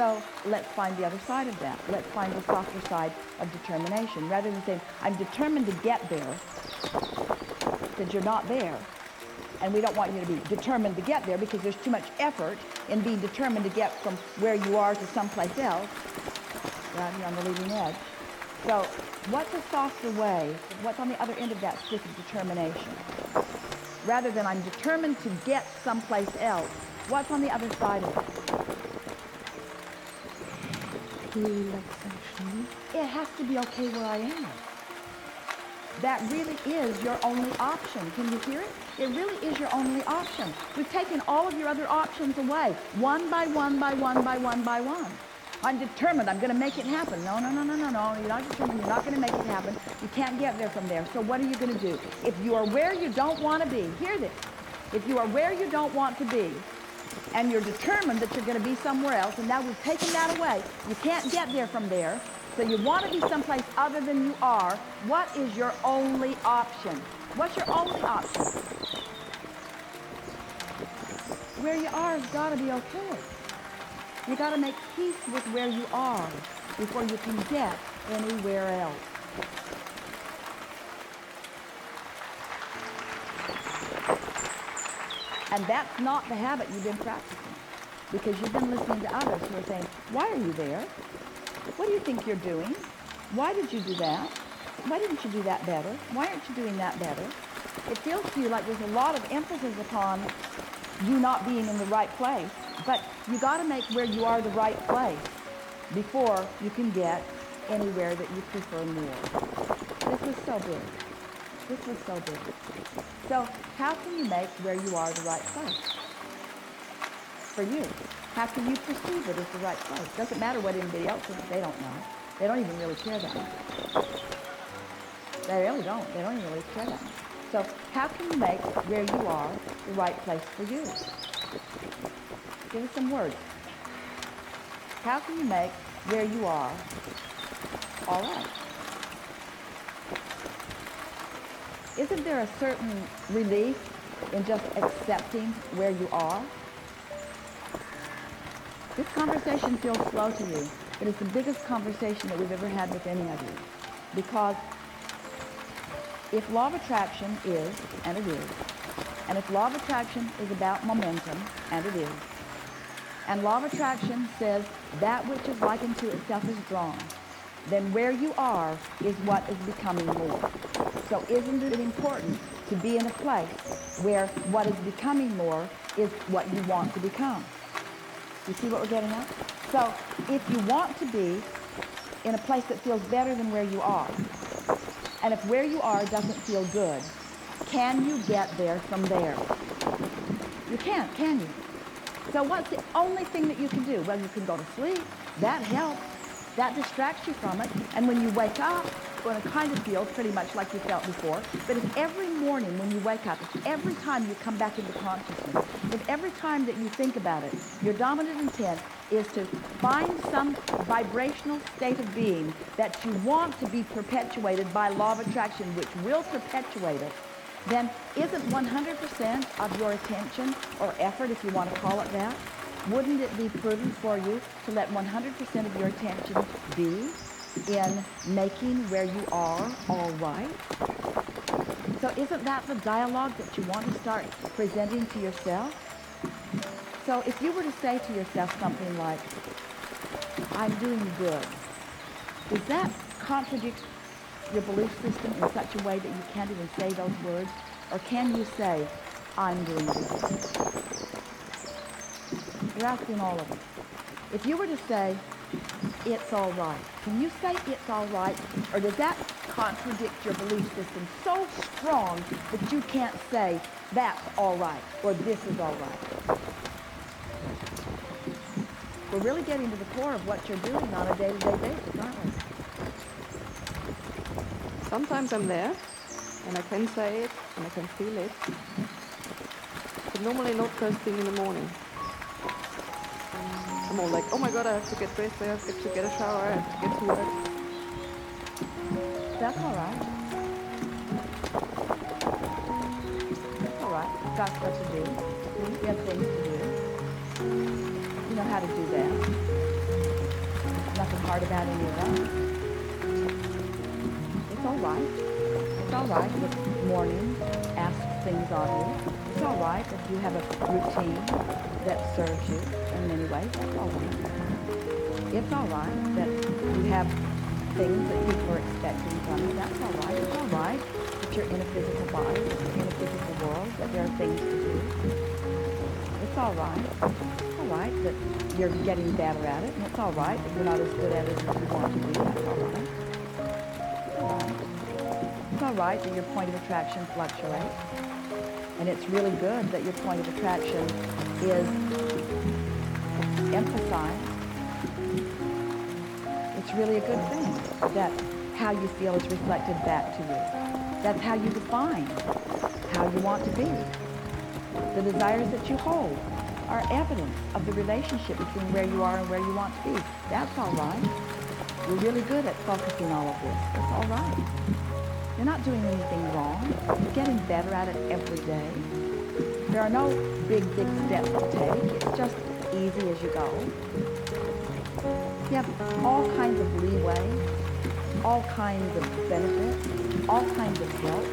So let's find the other side of that. Let's find the softer side of determination. Rather than saying, I'm determined to get there, since you're not there. And we don't want you to be determined to get there because there's too much effort in being determined to get from where you are to someplace else, right here on the leading edge. So what's a softer way? What's on the other end of that stick of determination? Rather than I'm determined to get someplace else, what's on the other side of it? Relaxation. It has to be okay where I am. That really is your only option. Can you hear it? It really is your only option. We've taken all of your other options away, one by one by one by one by one. I'm determined, I'm going to make it happen. No, no, no, no, no, no. You're not determined, you're not going to make it happen. You can't get there from there. So what are you going to do? If you are where you don't want to be, hear this. If you are where you don't want to be, and you're determined that you're going to be somewhere else, and now we've taken that away, you can't get there from there, so you want to be someplace other than you are, what is your only option? What's your only option? Where you are has got to be okay. You got to make peace with where you are before you can get anywhere else. And that's not the habit you've been practicing, because you've been listening to others who are saying, why are you there? What do you think you're doing? Why did you do that? Why didn't you do that better? Why aren't you doing that better? It feels to you like there's a lot of emphasis upon you not being in the right place, but you got to make where you are the right place before you can get anywhere that you prefer more. This was so big. This was so big. So how can you make where you are the right place for you? How can you perceive it as the right place? Doesn't matter what anybody else thinks. They don't know. They don't even really care that much. They really don't. They don't even really care that much. So how can you make where you are the right place for you? Give us some words. How can you make where you are all right? Isn't there a certain relief in just accepting where you are? This conversation feels slow to you, but it's the biggest conversation that we've ever had with any of you. Because if law of attraction is, and it is, and if law of attraction is about momentum, and it is, and law of attraction says that which is likened to itself is drawn, then where you are is what is becoming more. So isn't it important to be in a place where what is becoming more is what you want to become? You see what we're getting at? So if you want to be in a place that feels better than where you are, and if where you are doesn't feel good, can you get there from there? You can't, can you? So what's the only thing that you can do? Well, you can go to sleep. That helps. That distracts you from it. And when you wake up, it's going to kind of feel pretty much like you felt before. But if every morning when you wake up, if every time you come back into consciousness, if every time that you think about it, your dominant intent is to find some vibrational state of being that you want to be perpetuated by law of attraction, which will perpetuate it, then isn't 100% of your attention or effort, if you want to call it that, wouldn't it be prudent for you to let 100% of your attention be in making where you are all right? So isn't that the dialogue that you want to start presenting to yourself? So if you were to say to yourself something like, I'm doing good, does that contradict your belief system in such a way that you can't even say those words? Or can you say, I'm doing good? You're asking all of them. If you were to say, it's all right, can you say it's all right? Or does that contradict your belief system so strong that you can't say, that's all right, or this is all right? We're really getting to the core of what you're doing on a day-to-day basis, aren't we? Sometimes I'm there, and I can say it, and I can feel it. But normally not first thing in the morning. I'm all like, oh my God, I have to get dressed, I have to get a shower, I have to get to work. That's all right. That's all right. You've got stuff to do. You have things to do. You know how to do that. hard about any of that. It's all right. It's all right if morning asks things of you. It's all right if you have a routine that serves you in many ways. That's all right. It's all right that you have things that people are expecting from you. That's all right. It's all right that you're in a physical body, in a physical world, that there are things to do. It's all right. It's all right that you're getting better at it, and it's all right that you're not as good at it as you want to be. That's all right. It's all right. It's all right that your point of attraction fluctuates, and it's really good that your point of attraction is emphasized. It's really a good thing that how you feel is reflected back to you. That's how you define how you want to be. The desires that you hold are evidence of the relationship between where you are and where you want to be. That's all right. You're really good at focusing all of this. It's all right. You're not doing anything wrong. You're getting better at it every day. There are no big steps to take. It's just easy as you go. You have all kinds of leeway, all kinds of benefits, all kinds of help,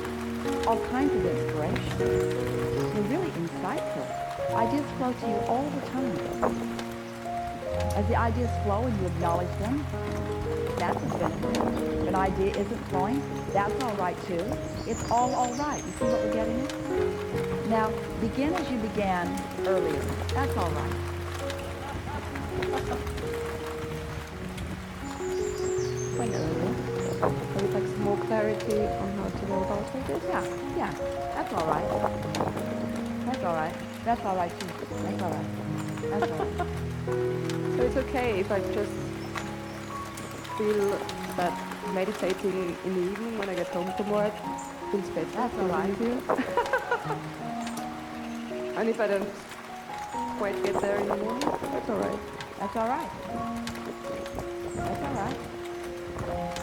all kinds of inspiration. You're really insightful. Ideas flow to you all the time. As the ideas flow and you acknowledge them, that's a benefit. If an idea isn't flowing, that's all right too. It's all right. You see what we're getting at? Now, begin as you began earlier. That's all right. When earlier. I would like some more clarity on how to go about this. Yeah, that's all right. That's all right. That's all right too. That's all right. That's all right. So it's okay if I just feel that meditating in the evening when I get home from work feels better. That's all right. And if I don't quite get there in the morning, that's all right. That's all right. That's all right.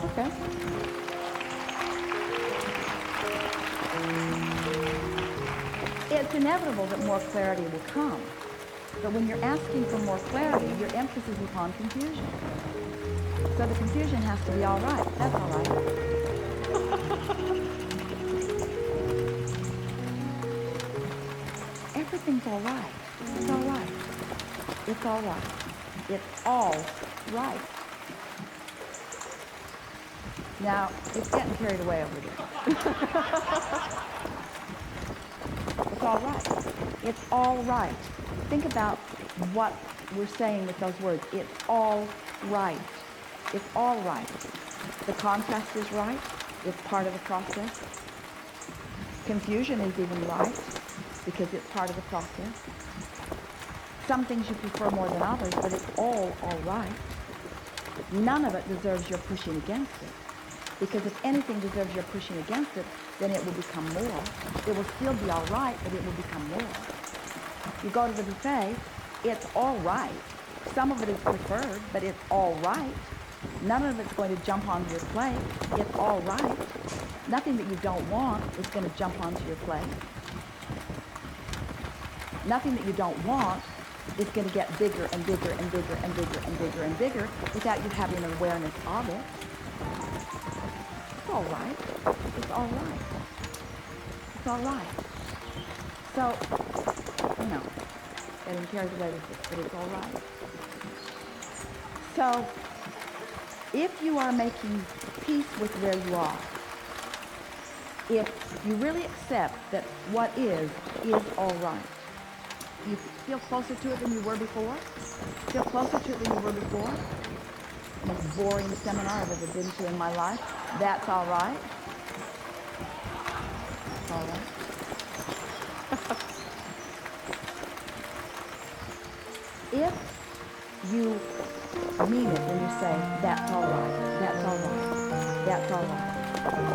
Okay. It's inevitable that more clarity will come. But when you're asking for more clarity, your emphasis is upon confusion. So the confusion has to be all right. That's all right. Everything's all right. It's all right. It's all right. It's all right. Now, it's getting carried away over there. It's all right. It's all right. Think about what we're saying with those words. It's all right. It's all right. The contrast is right. It's part of the process. Confusion is even right because it's part of the process. Some things you prefer more than others, but it's all right. None of it deserves your pushing against it. Because if anything deserves your pushing against it, then it will become more. It will still be all right, but it will become more. You go to the buffet, it's all right. Some of it is preferred, but it's all right. None of it's going to jump onto your plate. It's all right. Nothing that you don't want is going to jump onto your plate. Nothing that you don't want is going to get bigger and bigger and bigger and bigger and bigger and bigger without you having an awareness of it. It's all right. It's all right. It's all right. So, getting carried away with it, but it's all right. So, if you are making peace with where you are, if you really accept that what is all right, you feel closer to it than you were before? Feel closer to it than you were before? The most boring seminar I've ever been to in my life. That's all right. It's all right. If you mean it when you say, that's all right, that's all right, that's all right.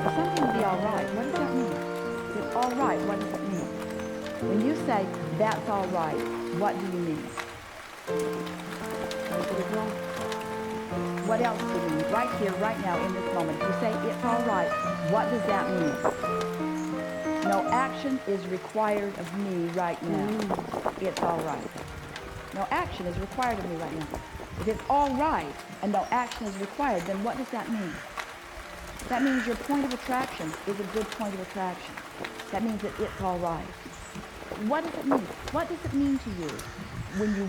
For something to be all right, what does that mean? If it's all right, what does it mean? When you say, that's all right, what do you mean? What else do you mean? Right here, right now, in this moment. If you say, it's all right, what does that mean? No action is required of me right now. It's all right. No action is required of me right now. If it's all right and no action is required, then what does that mean? That means your point of attraction is a good point of attraction. That means that it's all right. What does it mean? What does it mean to you when you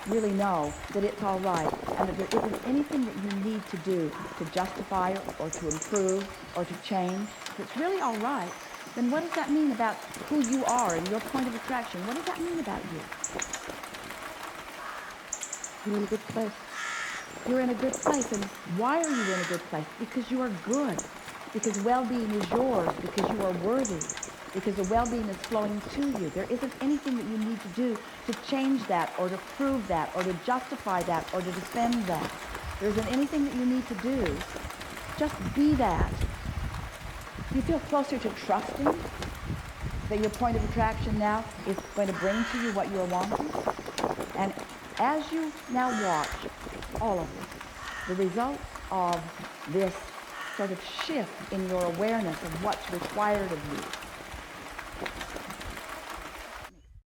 really know that it's all right and that there isn't anything that you need to do to justify or to improve or to change? If it's really all right, then what does that mean about who you are and your point of attraction? What does that mean about you? You're in a good place. You're in a good place. And why are you in a good place? Because you are good. Because well-being is yours. Because you are worthy. Because the well-being is flowing to you. There isn't anything that you need to do to change that or to prove that or to justify that or to defend that. There isn't anything that you need to do. Just be that. You feel closer to trusting that your point of attraction now is going to bring to you what you are wanting. And as you now watch all of this, the results of this sort of shift in your awareness of what's required of you,